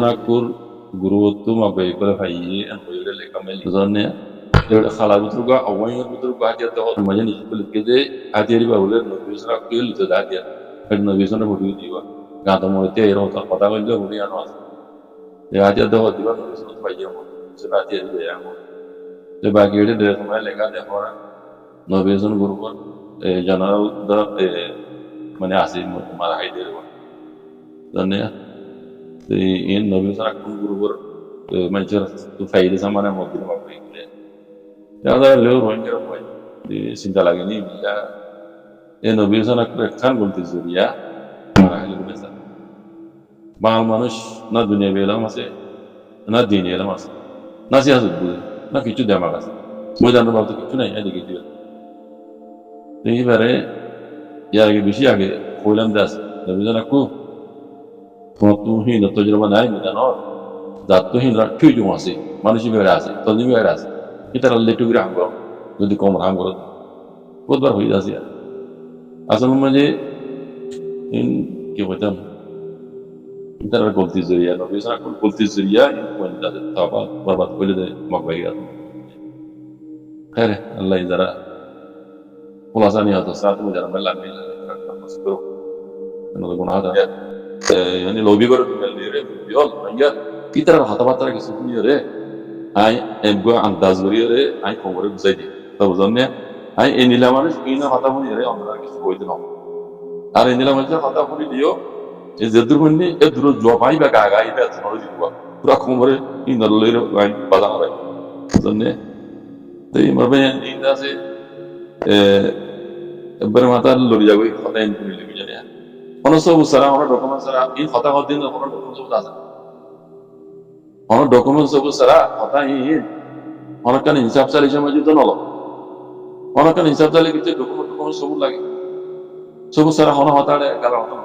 Nakur guru tu ma bai kala hayi an hoyre le kamel zanne le khala butruga awai butruga hadiya to majan iskul kede adiyari ba bole no bisra kel to hadiya ed no bisra bodi diwa ga to mo te ro ta pata gol bodi ano le hadiya to diwa no bisra to baye mo se hadiya de ya mo le ba gede de to le ga de hora no bisra guru ko jana da mane asi mara hay de zanne in Nabi Sallallahu Guru Manchur to Faid Samana Mobile Mobile. The other low ranger boy, the Sintalagani, in Nabi Sallallahu Kangul Tizuria, Bal Manush, not Dunia Velamase, not Dinia Lamas, Nasias, not Kichu Damagas, more than about the Kituna educated. The Ivare Yagi Hulam Das, the Vizanaku. Tu hin to jero banai mi dano da tu hin ra tu ju wasi manushi me rasi to ni me rasi itara letu gram go jodi kom ram go बहुत बार हुई जाती है असल में मुझे इन क्या बोलते हैं इधर गलती जरिया ना वैसा गलती जरिया इनको नहीं जाते ताबा बर्बाद कर लेते मकबई का खैर अल्लाह इधर खुलासा नहीं आता साथ में जरा मैं लाने लगा बस करो इन्होंने गुनाह था यानी लोभी करो मिल रही है बिल्कुल नहीं इधर हाथापाता के सुनी रे आई एमको अंदाज करिए रे आई कोमरे बुझाई दे तब जानने आई इनिला मानुष इना हाथापुनी रे अंदर के कोई दिन আর ইন্দিলা মানুষের কথা বলি দিও এই যেদুর মন্দি এ দূর জবাই বা গাগা এটা নড়ে দিবা পুরা কোমরে ই নরলের গাইন বাজানো রাই জানে তাই মরবে ইন্দা আছে এবার মাথা লড়ি যাবে কথা ইন করে লিবি জানে কোন সব সারা আমরা ডকুমেন্ট সারা এই কথা দিন কোন ডকুমেন্ট সব আছে কোন ডকুমেন্ট সব সারা কথা ই অনেকখানি হিসাব চালি সময় যদি নল অনেকখানি হিসাব চালি কিছু ডকুমেন্ট সব লাগে সব সারা হন হতাড়ে গালা হতো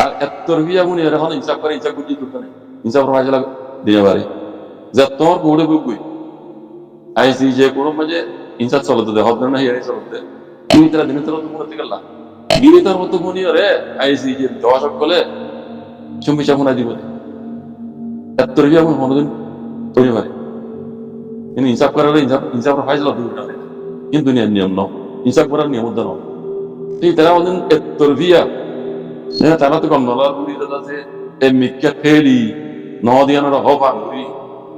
আর এত্তর বিয়া মুনি এর হন হিসাব করে হিসাব বুঝি তুলতে নেই হিসাব রহাই লাগা দিয়ে পারে যে তোর কোড়ে বুগবি আইসি যে কোন মাঝে হিসাব চলতে দে হদ না হিয়াই চলতে তুই তারা দিনে তোর মনে গেল গিরি তোর মতো মুনি রে আইসি যে দশক কলে চুম্বি চামুনা দিব এত্তর বিয়া মুনি হনদিন তৈরি পারে কিন্তু হিসাব করার হিসাব রহাই চলা দুটা কিন্তু দুনিয়ার নিয়ম ন হিসাব করার নিয়ম উদ্ধার ন এই তারা বলেন তরবিয়া তারা তো কম নলার বুড়ি দাদা মিক্কা ফেলি নদিয়ানোর হবান বুড়ি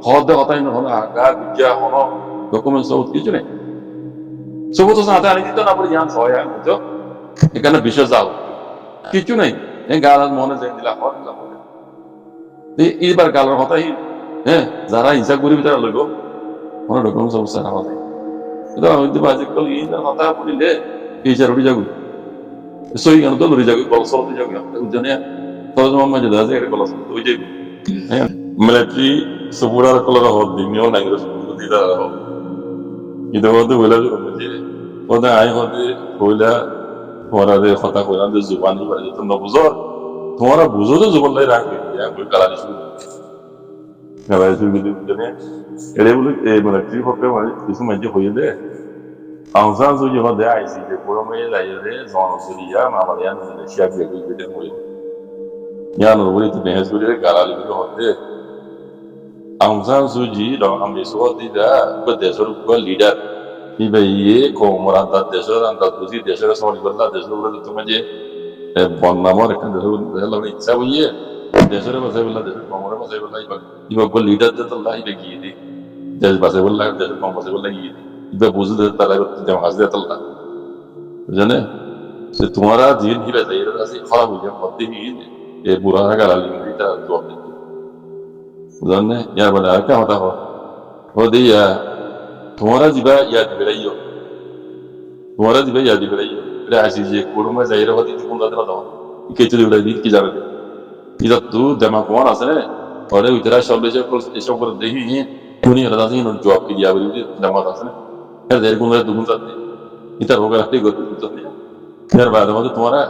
হদ হতাই নহল আগা বিজ্ঞা হন ডকুমেন্ট সব কিছু নেই সব তো সাথে আনি দিত না বলে জান হয় বুঝছো এখানে বিশেষ যাও কিছু নেই এই গাল মনে যাই দিলা হর দিলা বলে এইবার গালের হতাই হ্যাঁ যারা হিসাব করি তারা লইব মনে ডকুমেন্ট সব সারা হতাই এটা হইতে বাজে কল এই হতা বলিলে এই চার উঠে যাবো সই কেন তো লড়ে যাবে কলস হতে যাবে জানে তবে মামা যদি আছে এটা কলস ওই যে হ্যাঁ মিলিটারি সপুরার কলর হদ দিনিও নাইরো দিদা হদ এটা হতে বলে যে ওদা আই হতে কইলা পরারে কথা কইলা যে জুবানি করে তো না বুঝো তোমরা বুঝো তো জুবান লাই রাখবে ইয়া কই কালানি শুরু গাবাই শুরু দিতে জানে এরে বলে এই মিলিটারি হতে মানে কিছু মাঝে হয়ে দে আনসান সুজি হদে আইসি যে পুরোমে লাইরে জনসুরিয়া মামালিয়ান শিয়া বিয়ে বিয়ে হই ইয়ান ওই তো বেহেস করে গালালি করে হদে আনসান সুজি র আমি সোদি দা দেশের উপর লিডার ইবে ইয়ে কোমরান্তা দেশের আন্তা বুঝি দেশের সরি বললা দেশের উপরে তুমি যে বন্নামর একটা দেশের লাগি ইচ্ছা হইয়ে দেশের বসে বললা দেশের কোমরে বসে বললা ইবে গো লিডার দে তো আল্লাহ ইবে গিয়ে দি দেশ বসে বললা দেশের কোম বসে বললা গিয়ে দি इधर बुझे देता है तो जब हंस देता है जाने तो तुम्हारा जीवन ही वैसा ही रहता है खराब हो गया होती ही ये बुरा है का लाली नहीं था जॉब देते जाने यार बड़ा क्या होता हो दिया तुम्हारा जीवा याद बिराइयो तुम्हारा जीवा याद बिराइयो इधर ऐसी जे कोड में जाहिर होती तो कौन दादा बताओ कि चली उड़ा दी की जाने इधर तू दिमाग कौन आसे ने और इधर शब्द से कोल स्टॉप कर दे ही तूने रहता है इन्होंने जॉब की दिया बड़ी दिमाग आसे ने यार देर को मेरे दुगुन जाते इधर होगा रास्ते को दुगुन जाते यार बाद में तुम्हारा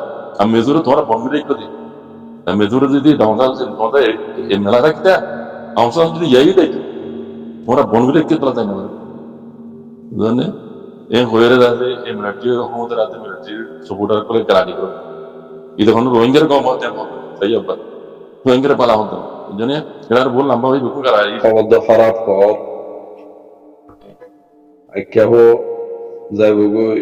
अब मेजूर तुम्हारा बॉम्बे देख लो थे मेजूर दीदी डाउनटाउन से तुम्हारा ये मिला था क्या आउटसाइड दीदी यही देखी तुम्हारा बॉम्बे देख के चला था ना जाने ये होए रहे जाते ये मिलिट्री होते रहते मिलिट्री सपोर्टर को करानी करो इधर हम रोहिंग्या का मौत है सही है बात ভয়ঙ্কর পালা হতো এই জন্য এবার বললাম ভাই বুকু করাই খবর খারাপ কর কেহ যাইব গই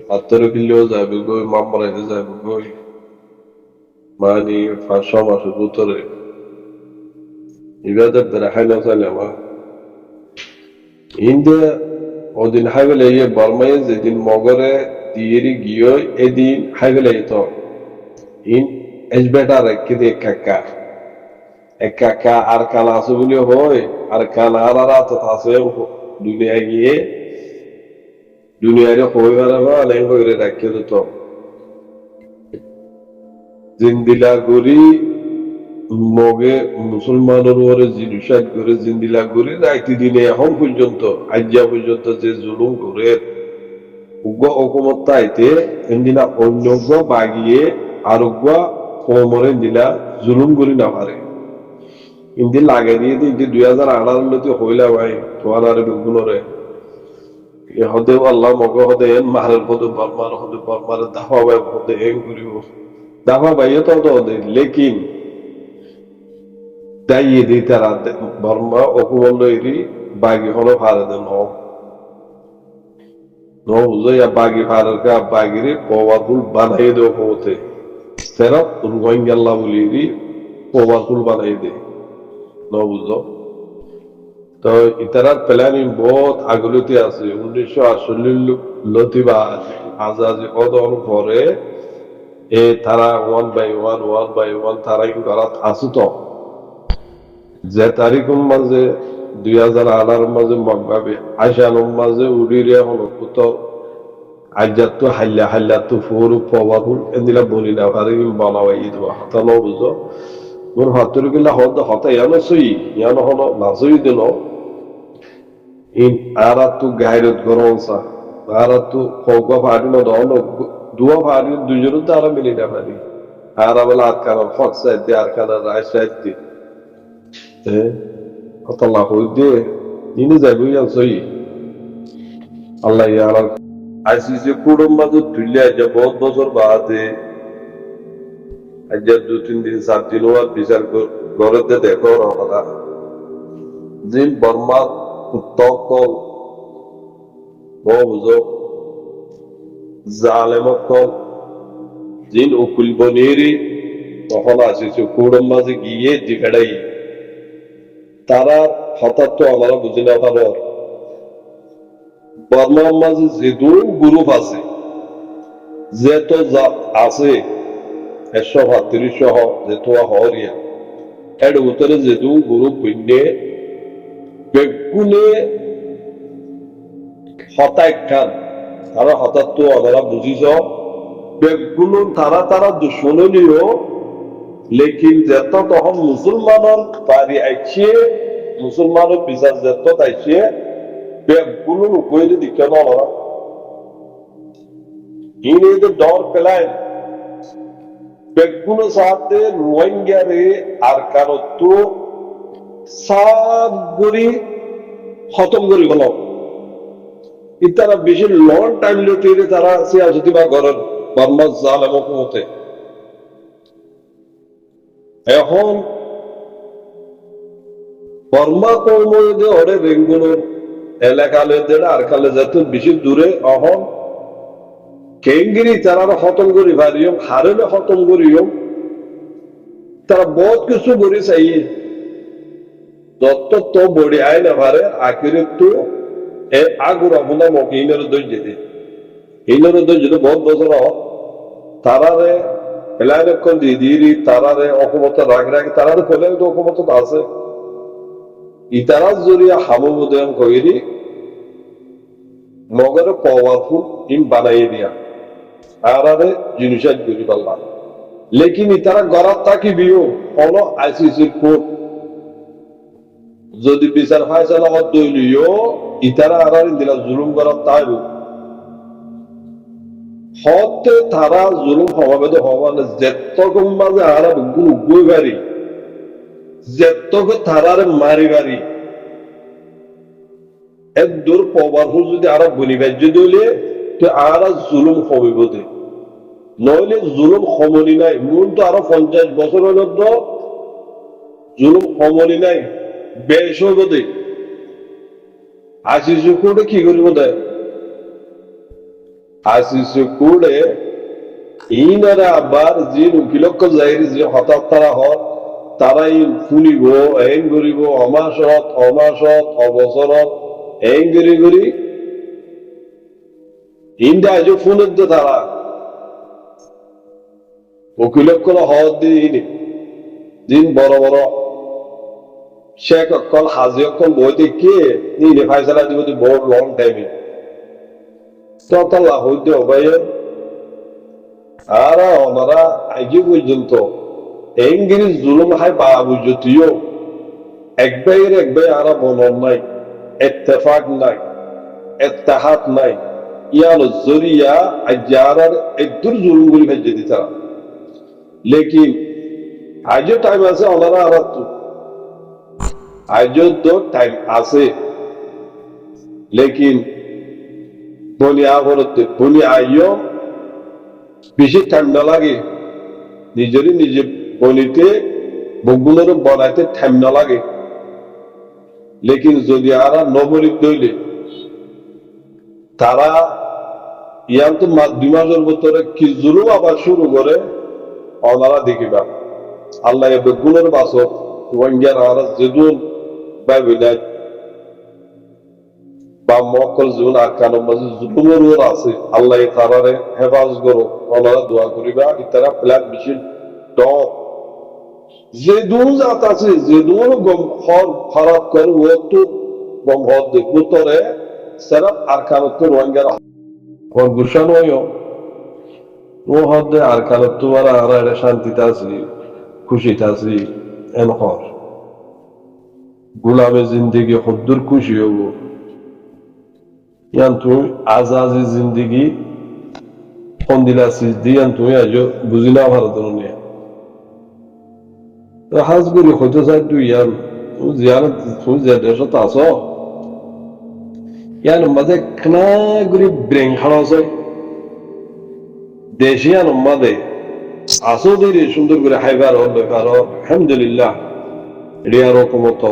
70 কিলো যাইব গই মামরাইতে যাইব গই মানে 5 মাসের ভিতরে ইবাদত বেড়াই না চাইলে আমার ইন্ডিয়া ওদিন হাইবেলে ইয়ে বর্মায় যেদিন মগরে দিয়েরি গিয়ে এদিন হাইবেলে তো ইন এসবেটার রেখে দিয়ে একা আর কান আছে বলে হয় আর কান আর তো আছে দুনিয়া গিয়ে দুনিয়ারে হয়ে বেড়াবো অনেক করে রাখিয়ে দিত জিন্দিলা গড়ি মগে মুসলমানের উপরে জিনিসাদ করে জিন্দিলা গড়ি রাইতি দিনে এখন পর্যন্ত আজ্ঞা পর্যন্ত যে জুলুম করে উগ্র অকমত তাইতে এদিনা অন্যজ্ঞ বাগিয়ে আরোগ্য কোমরে দিলা জুলুম করি না পারে ইন্দি লাগে দিয়ে ইন্দি 2018 হইলা ভাই তোমার আর বেগুনরে হদে আল্লাহ মগ হদে মারের হদে বর্মার দাফা ভাই হদে এং করিব দাফা ভাইয়ে তো হদে লেকিন দাইয়ে দিই তারা বর্মা অকুমল এরি বাগি হলো ভারে দেন বুঝো ইয়া বাগি ভারের কা বাগিরে পাওয়ারফুল বানাই দেও হতে সেরা রোহিঙ্গা বলি পাওয়ারফুল বানাই দে বুঝো তো ইতারার প্ল্যানিং বহুত আগলতি আছে 1948 লতিবা আজাজি কদন করে এ তারা 1 by 1 তারা ইনকারাত আছে তো যে তারিখের মাঝে 2018 মাঝে মগবাবে আশানোর মাঝে উড়িরে হল তো আজ্জাত তো হাল্লা তো ফুর পাওয়ারফুল এদিলা বলি না পারে বানাওয়াই দিবা হাতা ন বুঝো মোর হাতুর গিলা হতা ইয়ানো সই ইয়ানো হলো নাজই দিল ইন আরাতু গায়রত গরমসা আরাতু ফগা ফাড়ি না দন দুয়া ফাড়ি দুজনের দ্বারা মিলি না পারি আর বলা আতকার ফক সাইড দিয়ে আর কানা রাইট সাইড দিয়ে আল্লাহ হইদে ইনি যাইব ইয়ান সই আল্লাহ ইয়ার আইসিসি কুড়ম মাঝে তুলে যে বহুত বছর বাদে আজ 2-3 দিন 7 দিন ওয়ার বিচার করতে দেখো কথা জিন বর্মা তকল বুঝো জালেমকল জিন উকুল বনিরি তখন আসিছে কুড়ম মাঝে গিয়ে জিফেড়াই তারা হঠাৎ তো আমরা বুঝি না পারো বর্মার মাঝে যেদু গ্রুপ আছে যে তো আছে 132 সহ যে তো হরিয়া এর উত্তরে যেদু গ্রুপ ভিন্নে বেগুনে হতাইখান তারা হঠাৎ তো আমরা বুঝিছ বেগুলো তারা দুশ্মনীয় লেকিন যেত তখন মুসলমানের পারি আইছে মুসলমানের বিচার যেত আইছে বেগুলো উপরে দিকে নড়া ইনি তো ডর পেলায় বেগুলো সাথে রোহিঙ্গারে আর কারো তো সব গড়ি খতম করি গেল ইতারা বেশি লং টাইম লটিয়ে তারা সে আসতে বা ঘরের বর্মা জালেম হতে এখন বর্মা কর্মীদের ওরে বেঙ্গুলোর এলাকালেদের আর কালে যত বেশি দূরে অহন কেঙ্গিরি তারা খতম করি পারিও হারেলে খতম করিও তারা বহুত কিছু করি চাই যত তো বড়ি আয় না পারে আখিরে তো আগুর আপনার মকে হিনের দৈর্যতে হিনের দৈর্যতে বহুত বছর তারারে এলাইনক্ষণ দিদি তারারে অক্ষমতা রাখি তারারে ফেলে তো অক্ষমতা আছে ইতারা জরিয়া হামুদয়ন করি মগরে পাওয়ারফুল টিম বানাই দিয়া আরারে জিনিসাত করি পারলাম লেকিন ইতারা গড়াত থাকিবিও কোন আইসিসির কোর্ট যদি বিচার ফায়সালা দইলিও ইতারা আরারে দিলা জুলুম গড়াত তাইব হতে তারা জুলুম হওয়াবে তো হওয়ানে যেতকম মাঝে আরা গুণ উগ্রই বাড়ি যেতক তারারে মারি বাড়ি এক দূর পাওয়ারফুল যদি আরা বনিবাজ্য দইলে তো আরা জুলুম হবিব দে নইলে জুলুম সমনি নাই মূল তো আরো 50 বছর হইল তো জুলুম সমলি নাই বেশ হইব দে আসিস কোর্টে কি করিব দেয় আসিস কোর্টে ইনারা আবার যে উকিলক্ষ যাইর যে হঠাৎ তারা হন তারাই শুনিব এং করিব অমাসত অবসরত এং করি ইন্দা আজ ফোনের দে তারা উকিলক্ষ হদ দিয়ে দিন বড় বড় শেখ অক্কল হাজি অক্কল বই দেখিয়ে নিয়ে ফাইসালা দিব বহু লং টাইমে ততলা হইতে হবে আর ওনারা আজও পর্যন্ত ইংরেজ জুলুম হাই বা বুঝতিও এক ভাই আর বলন নাই ইত্তেফাক নাই ইত্তেহাদ নাই ইয়ার জরিয়া আজার একদুর জুলুম গুলি ভেজে দিতা লেকিন আজও টাইম আছে ওনারা আর আজও তো টাইম আছে লেকিন বনি আইও বেশি টাইম না লাগে নিজে বনিতে বগুনের বনাইতে টাইম না লাগে লেকিন যদি আর নবনিত দইলে তারা ইয়ান তো 2 মাসের ভিতরে কি জুলুম আবার শুরু করে ওনারা দেখিবা আল্লাহ বেগুনের বাসক ওয়াঙ্গার আর যেদুন বাইবেলায় বা মক্কল জীবন আকানোর মাঝে জুলুমের ওর আছে আল্লাহ তারারে হেফাজ করো ওনারা দোয়া করিবা ইতারা প্ল্যান বিশিল ড যেদুন জাত আছে যেদুন গম হর খারাপ করে ও তো গম হদ দেখবো তোরে সারা আরকানত ওয়াঙ্গার কোন গুশান হইও ও হদ আরকানত তোমার আর শান্তিতে আছি খুশিতে আছি এন হর গুলামে জিন্দেগি হদ্দুর খুশি হব ইয়ান তুমি আজাজি জিন্দেগি ফন্দিলা সিজ দিয়ান তুমি আজ বুঝি না ভারত নিয়ে হাজ করি হইতে চাই তুই ইয়ান জিয়ানত তুমি যে দেশত আছো ইয়ান মাঝে খানা গুলি ব্রেং খাওয়া যায় দেশিয়ান মাঝে আসো দিলে সুন্দর করে হাইবার হল আলহামদুলিল্লাহ রিয়া রকমত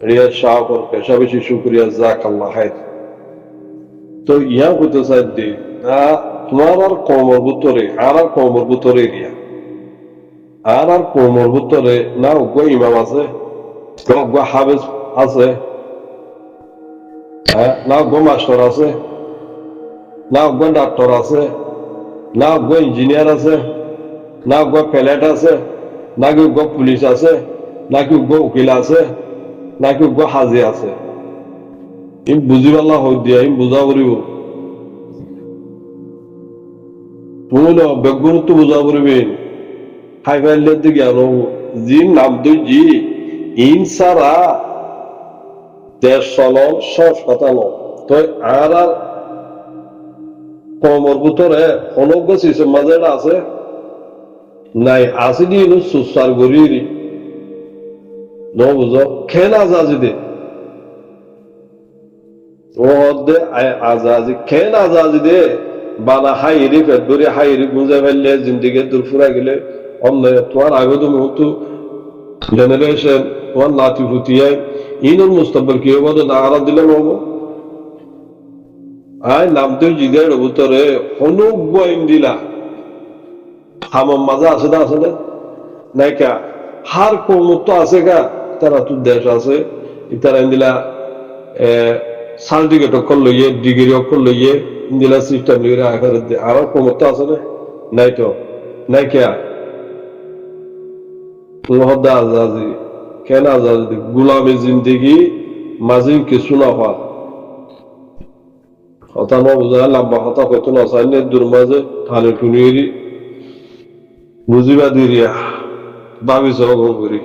রিয়া শাহ পেশা বেশি শুক্রিয়া জাক আল্লাহ হায় তো ইয়া হইতে চাই দি তোমার আর কমর ভিতরে আর কমর ভিতরে রিয়া আর কমর ভিতরে না গো ইমাম আছে গো হাফেজ আছে না গো মাস্টার আছে না গো ডাক্তার আছে না গো ইঞ্জিনিয়ার আছে না গো পাইলট আছে নাকি গো পুলিশ আছে নাকি গো উকিল আছে নাকি গো হাজি আছে ইম বুঝি পাল্লা হই দিয়া ইম বুঝা করিব তুমি না বেগুন তো বুঝা করিবেন খাই ফাইলের দিকে আনো জি নাম তো জি ইন সারা দেশ চলন সব কথা নো তো আর কমর ভিতরে অনেক সিস্টেম মাঝে আছে নাই আছে দিয়ে সুসার গড়ি ন বুঝো খেন আজাজি দে ও দে আজাজি খেন আজাজি দে বানা হাইরি ফেদরি হাইরি গুঁজে ফেললে জিন্দিগি দূর ফুরা গেলে অন্য তোমার আগে তুমি হতো জেনারেশন তোমার নাতি ফুটিয়ায় ইনুর মুস্তাকবিল কি হবে না আরাম দিলে হবো আয় নামতে জিগার ভিতরে অনুক বইন দিলা হামাম মাঝে আছে না নাই কা হার কমত আছে গা তারা তো দেশ আছে তারা দিলা সার্টিফিকেট অক্ষর লইয়ে ডিগ্রি অক্ষর লইয়ে দিলা সিস্টেম লইয়ে আর কমত আছে না নাই তো নাই কা লহদা আজাজি কেন আজাজি গুলামী জিন্দেগি মাঝে কিছু না হওয়া কথা না বুঝা লম্বা কথা কইতো না চাইলে দূর মাঝে ধানের টুনিয়েরি বুঝিবা দিরিয়া ভাবি সব করি